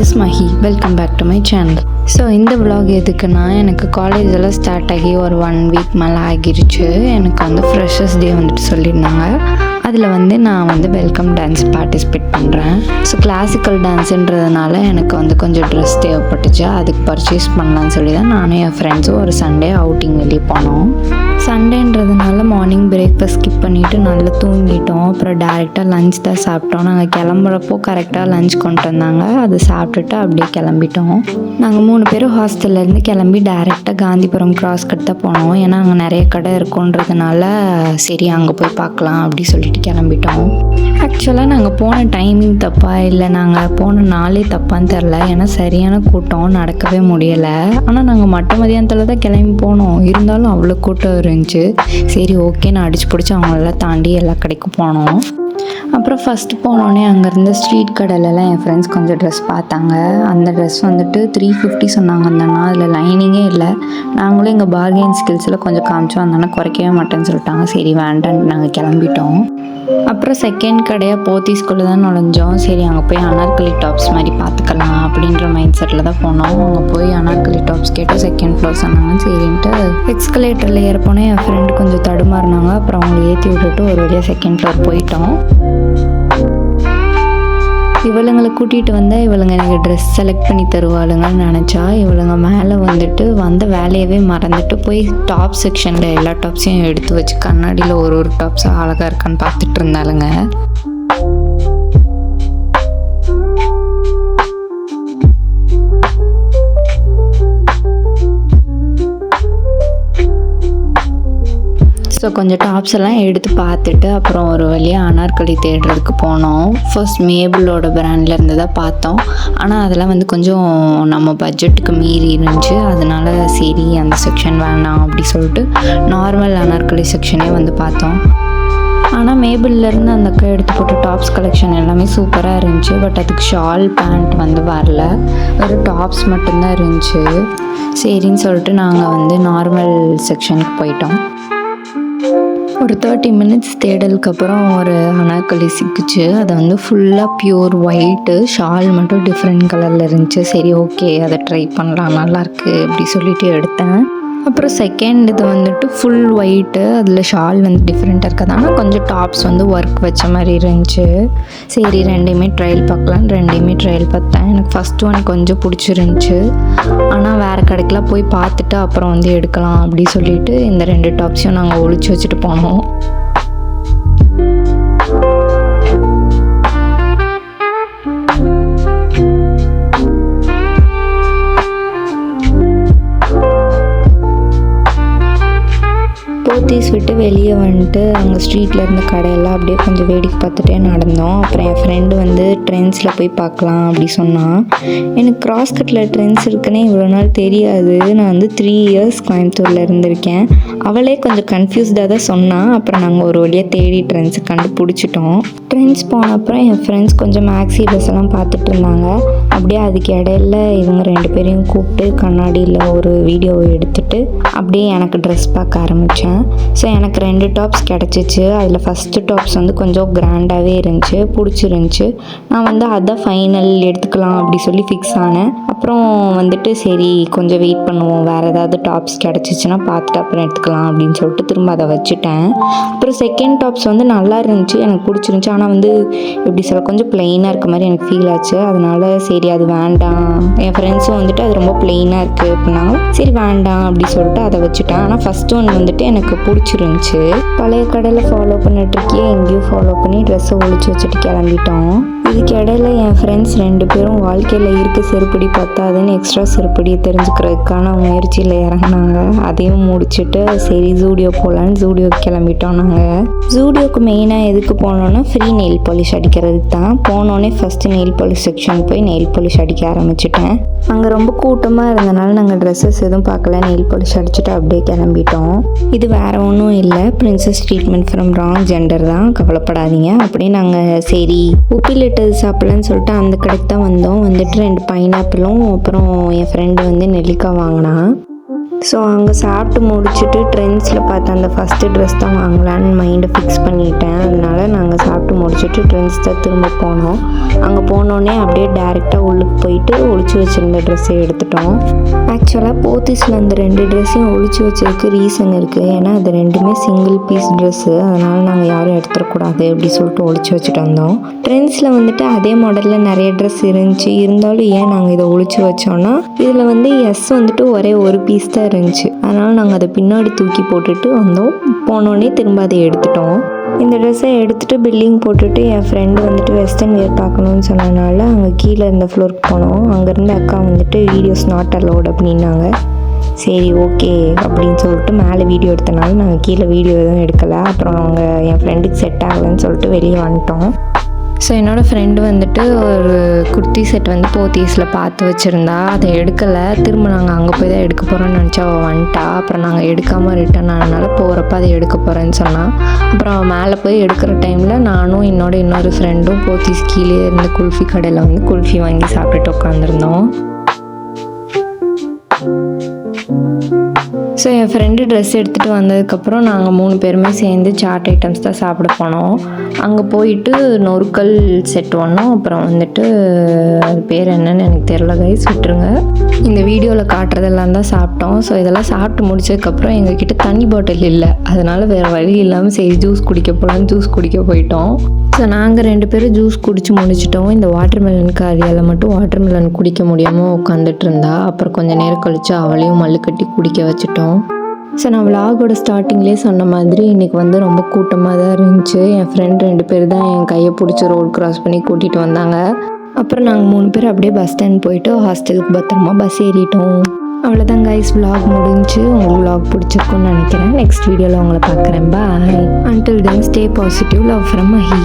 Is Mahi. Welcome back to my channel. So இந்த vlog எதுக்குன்னா, எனக்கு காலேஜெல்லாம் ஸ்டார்ட் ஆகி ஒரு 1 வீக் மேலே ஆகிருச்சு. எனக்கு வந்து ஃப்ரெஷர்ஸ் டே வந்துட்டு சொல்லியிருந்தாங்க. அதில் நான் வெல்கம் டான்ஸ் பார்ட்டிசிபேட் பண்ணுறேன். ஸோ கிளாசிக்கல் டான்ஸுன்றதுனால எனக்கு கொஞ்சம் ட்ரெஸ் தேவைப்பட்டுச்சு. அதுக்கு பர்ச்சேஸ் பண்ணலான்னு சொல்லி தான் நானும் என் ஃப்ரெண்ட்ஸும் ஒரு சண்டே அவுட்டிங் வெளியே போனோம். சண்டேன்றதுனால மார்னிங் பிரேக்ஃபாஸ்ட் ஸ்கிப் பண்ணிவிட்டு நல்லா தூங்கிட்டோம். அப்புறம் டேரெக்டாக லஞ்ச் தான் சாப்பிட்டோம். நாங்கள் கிளம்புறப்போ கரெக்டாக லஞ்ச் கொண்டு வந்தாங்க. அது சாப்பிட்டுட்டு அப்படியே கிளம்பிட்டோம். நாங்கள் 3 பேரும் ஹாஸ்டல்லேருந்து கிளம்பி டேரெக்டாக காந்திபுரம் கிராஸ் கட் தான் போனோம். ஏன்னா அங்கே நிறைய கடை இருக்குன்றதுனால சரி அங்கே போய் பார்க்கலாம் அப்படி சொல்லிட்டு கிளம்பிட்டோம். ஆக்சுவலாக நாங்கள் போன டைமிங் தப்பா இல்லை நாங்கள் போன நாளே தப்பான்னு தெரில. ஏன்னா சரியான கூட்டம், நடக்கவே முடியலை. ஆனால் நாங்கள் மதியானத்தில் தான் கிளம்பி போனோம். இருந்தாலும் அவ்வளோ கூட்டம் இருந்துச்சு. சரி ஓகே, நான் அடிச்சு பிடிச்சி அவங்களெல்லாம் தாண்டி எல்லா கடைக்கும் போனோம். அப்புறம் ஃபஸ்ட்டு போனோடனே அங்கேருந்து ஸ்ட்ரீட் கடையிலலாம் என் ஃப்ரெண்ட்ஸ் கொஞ்சம் ட்ரெஸ் பார்த்தாங்க. அந்த ட்ரெஸ் 350 சொன்னாங்க. அந்தண்ணா அதில் லைனிங்கே இல்லை. நாங்களும் எங்கள் பார்கெயின் ஸ்கில்ஸில் கொஞ்சம் காமிச்சோம். அந்தண்ணா குறைக்கவே மாட்டேன்னு சொல்லிட்டாங்க. சரி வேண்டான்னு நாங்கள் கிளம்பிட்டோம். அப்புறம் செகண்ட் கடையாக போத்தீஸ்குள்ளே தான் நுழைஞ்சோம். சரி அங்கே போய் அனார்கலி டாப்ஸ் மாதிரி பார்த்துக்கலாம் அப்படின்ற மைண்ட் செட்டில் தான் போனோம். அங்கே போய் அனார்கலி டாப்ஸ் கேட்டு செகண்ட் ஃப்ளோர் சொன்னாங்க. சரின்ட்டு எக்ஸ்கலேட்டரில் ஏறப்போனே என் ஃப்ரெண்டு கொஞ்சம் தடுமாறினாங்க. அப்புறம் அவங்களை ஏற்றி விட்டுட்டு ஒரு வழியாக செகண்ட் ஃப்ளோர் போயிட்டோம். இவளுங்களை கூட்டிகிட்டு வந்தால் இவளுங்க எனக்கு ட்ரெஸ் செலக்ட் பண்ணி தருவாளுங்கன்னு நினச்சா, இவளுங்க மேலே வந்த வேலையவே மறந்துட்டு போய் டாப் செக்ஷனில் எல்லா டாப்ஸையும் எடுத்து வச்சு கண்ணாடியில் ஒரு டாப்ஸாக அழகாக இருக்கான்னு பார்த்துட்டு இருந்தாளுங்க. ஸோ கொஞ்சம் டாப்ஸ் எல்லாம் எடுத்து பார்த்துட்டு அப்புறம் ஒரு வழியாக அனார்கலி தேடுறதுக்கு போனோம். ஃபர்ஸ்ட் மேபிளோட பிராண்டில் இருந்து தான் பார்த்தோம். ஆனால் அதெல்லாம் கொஞ்சம் நம்ம பட்ஜெட்டுக்கு மீறி இருந்துச்சு. அதனால சரி அந்த செக்ஷன் வேணாம் அப்படி சொல்லிட்டு நார்மல் அனார்கலி செக்ஷனே பார்த்தோம். ஆனால் மேபிள்லேருந்து அந்த எடுத்து போட்ட டாப்ஸ் கலெக்ஷன் எல்லாமே சூப்பராக இருந்துச்சு. பட் அதுக்கு ஷால் பேண்ட் வரல, வெறும் டாப்ஸ் மட்டும்தான் இருந்துச்சு. சரின்னு சொல்லிட்டு நாங்கள் நார்மல் செக்ஷனுக்கு போயிட்டோம். ஒரு 30 மினிட்ஸ் தேடலுக்கு அப்புறம் ஒரு அனார்கலி சிக்கிச்சு. அது ஃபுல்லாக பியூர் ஒயிட்டு, ஷால் மட்டும் டிஃப்ரெண்ட் கலரில் இருந்துச்சு. சரி ஓகே அதை ட்ரை பண்ணலாம், நல்லாயிருக்கு அப்படி சொல்லிட்டு எடுத்தேன். அப்புறம் செகண்ட் இது ஃபுல் ஒயிட்டு, அதில் ஷால் டிஃப்ரெண்ட்டாக இருக்காது. ஆனால் கொஞ்சம் டாப்ஸ் ஒர்க் வச்ச மாதிரி இருந்துச்சு. சரி ரெண்டையுமே ட்ரையல் பார்க்கலான்னு ரெண்டையுமே ட்ரையல் பார்த்தேன். எனக்கு ஃபஸ்ட் ஒன் கொஞ்சம் பிடிச்சிருந்துச்சு. ஆனால் வேறு கடைக்கெலாம் போய் பார்த்துட்டு அப்புறம் எடுக்கலாம் அப்படி சொல்லிட்டு இந்த 2 டாப்ஸையும் நாங்கள் ஒழிச்சு வச்சுட்டு போனோம். போத்தீஸ் விட்டு வெளியே அங்கே ஸ்ட்ரீட்டில் இருந்த கடையெல்லாம் அப்படியே கொஞ்சம் வேடிக்கை பார்த்துட்டே நடந்தோம். அப்புறம் என் ஃப்ரெண்டு ட்ரெண்ட்ஸில் போய் பார்க்கலாம் அப்படி சொன்னான். எனக்கு கிராஸ் கட்டில் ட்ரெண்ட்ஸ் இருக்குன்னே இவ்வளோ நாள் தெரியாது. நான் 3 இயர்ஸ் கோயம்புத்தூரில் இருந்திருக்கேன். அவளே கொஞ்சம் கன்ஃபியூஸ்டாக தான் சொன்னான். அப்புறம் நாங்கள் ஒரு வழியாக தேடி ட்ரெண்ட்ஸை கண்டுபிடிச்சிட்டோம். ட்ரெண்ட்ஸ் போன அப்புறம் என் ஃப்ரெண்ட்ஸ் கொஞ்சம் மேக்ஸி ட்ரெஸ் எல்லாம் பார்த்துட்டு இருந்தாங்க. அப்படியே அதுக்கு இடையில இவங்க 2 பேரையும் கூப்பிட்டு கண்ணாடியில் ஒரு வீடியோவை எடுத்துகிட்டு அப்படியே எனக்கு ட்ரெஸ் பார்க்க ஆரம்பித்தேன். ஸோ எனக்கு 2 டாப்ஸ் கிடச்சிச்சு. அதில் ஃபஸ்ட்டு டாப்ஸ் கொஞ்சம் கிராண்டாகவே இருந்துச்சு, பிடிச்சிருந்துச்சு. நான் அதான் ஃபைனல் எடுத்துக்கலாம் அப்படி சொல்லி ஃபிக்ஸ் ஆனேன். அப்புறம் சரி கொஞ்சம் வெயிட் பண்ணுவோம், வேறு ஏதாவது டாப்ஸ் கிடச்சிச்சின்னா பார்த்துட்டு அப்புறம் எடுத்துக்கலாம் அப்படின்னு சொல்லிட்டு திரும்ப அதை வச்சுட்டேன். அப்புறம் செகண்ட் டாப்ஸ் நல்லா இருந்துச்சு, எனக்கு பிடிச்சிருந்துச்சு. ஆனால் எப்படி சொல்ல கொஞ்சம் ப்ளெயினாக இருக்க மாதிரி எனக்கு ஃபீல் ஆச்சு. அதனால சரி அது வேண்டாம். என் ஃப்ரெண்ட்ஸும் அது ரொம்ப ப்ளெயினாக இருக்குது அப்படின்னாங்க. சரி வேண்டாம் அப்படி சொல்லிட்டு அதை வச்சுட்டேன். ஆனால் ஃபஸ்ட் ஒன் எனக்கு பிடிச்சிருந்துச்சு. பழைய கடையில் ஃபாலோ பண்ணிட்டுருக்கே எங்கேயும் ஃபாலோ பண்ணி ட்ரெஸ்ஸை ஒழிச்சு வச்சுட்டு கிளம்பிட்டோம். இதுக்கு இடையில என் ஃப்ரெண்ட்ஸ் 2 பேரும் வாழ்க்கையில் இருக்க செருப்படி பத்தாதுன்னு எக்ஸ்ட்ரா செருப்படியை தெரிஞ்சுக்கிறதுக்கான முயற்சியில் இறங்கினாங்க. அதையும் முடிச்சுட்டு சரி ஜூடியோ போகலான்னு ஜூடியோக்கு கிளம்பிட்டோம். நாங்கள் ஜூடியோக்கு மெயினாக எதுக்கு போனோன்னா ஃப்ரீ நெயில் பாலிஷ் அடிக்கிறதுக்கு தான். போனோடனே ஃபஸ்ட்டு நெயில் பாலிஷ் செக்ஷன் போய் நெயில் பாலிஷ் அடிக்க ஆரம்பிச்சிட்டேன். அங்கே ரொம்ப கூட்டமாக இருந்தனால நாங்கள் ட்ரெஸ்ஸஸ் எதுவும் பார்க்கல, நெயில் பாலிஷ் அடிச்சுட்டு அப்படியே கிளம்பிட்டோம். இது வேறு ஒன்றும் இல்லை, princess treatment from wrong gender தான், கவலைப்படாதீங்க அப்படின்னு நாங்கள் சரி உப்பி லெட்டர் சாப்பிட்லான்னு சொல்லிட்டு அந்த கடைக்கு தான் வந்தோம். 2 பைனாப்பிளும் அப்புறம் என் ஃப்ரெண்டு நெல்லிக்காய் வாங்கினா. ஸோ அங்கே சாப்பிட்டு முடிச்சுட்டு ட்ரெண்ட்ஸில் பார்த்த அந்த ஃபஸ்ட்டு ட்ரெஸ் தான் வாங்கலான்னு மைண்டை ஃபிக்ஸ் பண்ணிட்டேன். அதனால நாங்கள் சாப்பிட்டு முடிச்சுட்டு ட்ரெண்ட்ஸ் தான் திரும்ப போனோம். அங்கே போனோடனே அப்படியே டேரெக்டாக உள்ளுக்கு போயிட்டு ஒளிச்சு வச்சுருந்த ட்ரெஸ்ஸை எடுத்துட்டோம். ஆக்சுவலாக போத்தீஸில் அந்த 2 ட்ரெஸ்ஸையும் ஒளிச்சு வச்சதுக்கு ரீசன் இருக்குது. ஏன்னா அது 2மே சிங்கிள் பீஸ் ட்ரெஸ்ஸு, அதனால் நாங்கள் யாரும் எடுத்துடக்கூடாது அப்படி சொல்லிட்டு ஒளிச்சு வச்சுட்டு வந்தோம். ட்ரெண்ட்ஸில் வந்துட்டு அதே மாடலில் நிறைய ட்ரெஸ் இருந்துச்சு. இருந்தாலும் ஏன் நாங்கள் இதை ஒளிச்சு வச்சோன்னா இதில் வந்து எஸ் வந்துட்டு ஒரே ஒரு பீஸ் தான் இருந்துச்சு. அதனால் நாங்கள் அதை பின்னாடி தூக்கி போட்டுட்டு வந்தோம். போனோடனே திரும்ப அதை எடுத்துட்டோம். இந்த ட்ரெஸ்ஸை எடுத்துகிட்டு பில்லிங் போட்டுட்டு என் ஃப்ரெண்டு வந்துட்டு வெஸ்டர்ன் வேர் பார்க்கணுன்னு சொன்னதுனால அங்கே கீழே இருந்த ஃப்ளோருக்கு போனோம். அங்கேருந்து அக்கா வந்துட்டு வீடியோஸ் நாட் அலோட் அப்படின்னாங்க. சரி ஓகே அப்படின்னு சொல்லிட்டு மேலே வீடியோ எடுத்தனால நாங்கள் கீழே வீடியோ எதுவும் எடுக்கலை. அப்புறம் அவங்க என் ஃப்ரெண்டுக்கு செட் ஆகலைன்னு சொல்லிட்டு வெளியே வந்துட்டோம். ஸோ என்னோடய ஃப்ரெண்டு வந்துட்டு ஒரு குர்த்தி செட் வந்து போத்தீஸில் பார்த்து வச்சுருந்தா, அதை எடுக்கலை. திரும்ப நாங்கள் அங்கே போய் தான் எடுக்க போகிறோன்னு நினச்சா அவள் வந்துட்டா. அப்புறம் நாங்கள் எடுக்காமல் ரிட்டர்ன் ஆனதுனால போகிறப்ப அதை எடுக்க போகிறேன்னு சொன்னான். அப்புறம் அவள் மேலே போய் எடுக்கிற டைமில் நானும் இன்னொரு ஃப்ரெண்டும் போத்தீஸ் கீழே இருந்த குல்ஃபி கடையில் வந்து குல்ஃபி வாங்கி சாப்பிட்டுட்டு உட்காந்துருந்தோம். ஸோ என் ஃப்ரெண்டு ட்ரெஸ் எடுத்துகிட்டு வந்ததுக்கப்புறம் நாங்கள் 3 பேருமே சேர்ந்து சாட் ஐட்டம்ஸ் தான் சாப்பிட போனோம். அங்கே போயிட்டு நொறுக்கல் செட் ஒன்றும், அப்புறம் வந்துட்டு அது பேர் என்னன்னு எனக்கு தெரியல கைஸ், விட்டுருங்க. இந்த வீடியோவில் காட்டுறதெல்லாம் தான் சாப்பிட்டோம். ஸோ இதெல்லாம் சாப்பிட்டு முடிச்சதுக்கப்புறம் எங்ககிட்ட தண்ணி பாட்டில் இல்லை. அதனால் வேறு வழி இல்லாமல் சரி ஜூஸ் குடிக்க போகலான்னு ஜூஸ் குடிக்க போயிட்டோம். ஸோ நாங்கள் 2 பேரும் ஜூஸ் குடிச்சு முடிச்சிட்டோம். இந்த வாட்டர்மெலனுக்கு அரியால் மட்டும் வாட்டர்மெலன் குடிக்க முடியாமல் உட்காந்துட்டு இருந்தா. அப்புறம் கொஞ்சம் நேரம் கழித்து அவளையும் மல்லு கட்டி குடிக்க வச்சுட்டோம். ஸோ நான் விலாகோட ஸ்டார்டிங்லேயே சொன்ன மாதிரி இன்றைக்கி வந்து ரொம்ப கூட்டமாக தான் இருந்துச்சு. என் ஃப்ரெண்ட் 2 பேர் தான் என் கையை பிடிச்சி ரோட் கிராஸ் பண்ணி கூட்டிகிட்டு வந்தாங்க. அப்புறம் நாங்கள் 3 பேர் அப்படியே பஸ் ஸ்டாண்ட் போயிட்டு ஹாஸ்டலுக்கு பத்திரமா பஸ் ஏறிட்டோம். அவ்வளோதான் கைஸ், விலாக் முடிஞ்சு. உங்களுக்கு விலாக் பிடிச்சிருக்குன்னு நினைக்கிறேன். நெக்ஸ்ட் வீடியோவில் உங்களை பார்க்குறேன். பாய். Until then, stay positive. Love from Mahi.